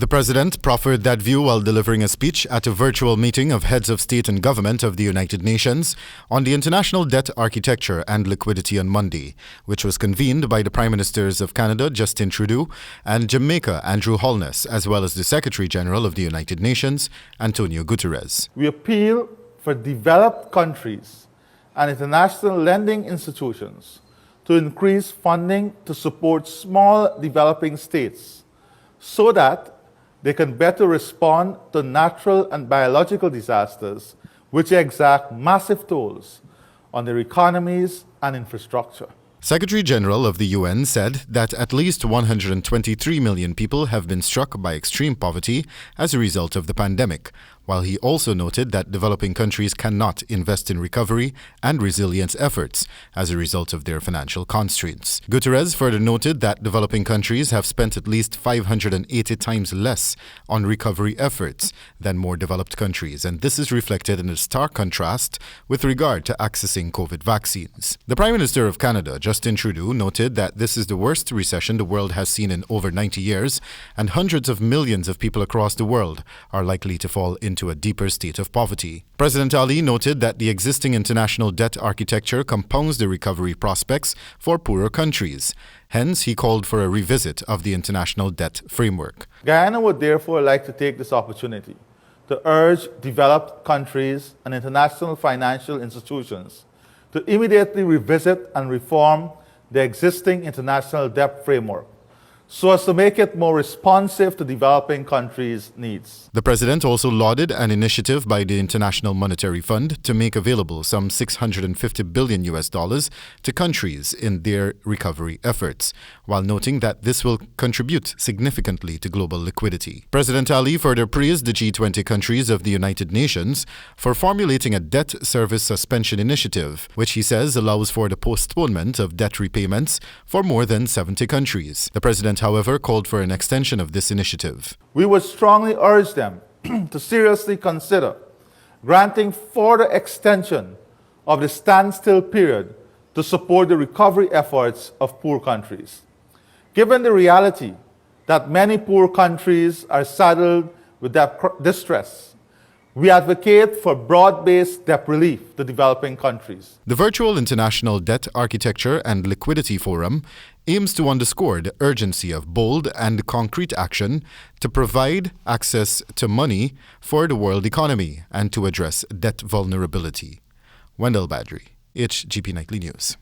The president proffered that view while delivering a speech at a virtual meeting of heads of state and government of the United Nations on the international debt architecture and liquidity on Monday, which was convened by the Prime Ministers of Canada, Justin Trudeau, and Jamaica, Andrew Holness, as well as the Secretary General of the United Nations, Antonio Guterres. We appeal for developed countries and international lending institutions to increase funding to support small developing states so that they can better respond to natural and biological disasters which exact massive tolls on their economies and infrastructure. Secretary General of the UN said that at least 123 million people have been struck by extreme poverty as a result of the pandemic, while he also noted that developing countries cannot invest in recovery and resilience efforts as a result of their financial constraints. Guterres further noted that developing countries have spent at least 580 times less on recovery efforts than more developed countries, and this is reflected in a stark contrast with regard to accessing COVID vaccines. The Prime Minister of Canada, Justin Trudeau, noted that this is the worst recession the world has seen in over 90 years, and hundreds of millions of people across the world are likely to fall into a deeper state of poverty. President Ali noted that the existing international debt architecture compounds the recovery prospects for poorer countries. Hence, he called for a revisit of the international debt framework. Guyana would therefore like to take this opportunity to urge developed countries and international financial institutions to immediately revisit and reform the existing international debt framework so as to make it more responsive to developing countries' needs. The president also lauded an initiative by the International Monetary Fund to make available some $650 billion to countries in their recovery efforts, while noting that this will contribute significantly to global liquidity. President Ali further praised the G20 countries of the United Nations for formulating a debt service suspension initiative, which he says allows for the postponement of debt repayments for more than 70 countries. The president, however, called for an extension of this initiative. We would strongly urge them to seriously consider granting further extension of the standstill period to support the recovery efforts of poor countries. Given the reality that many poor countries are saddled with debt distress, we advocate for broad-based debt relief to developing countries. The Virtual International Debt Architecture and Liquidity Forum aims to underscore the urgency of bold and concrete action to provide access to money for the world economy and to address debt vulnerability. Wendell Badrie, HGP Nightly News.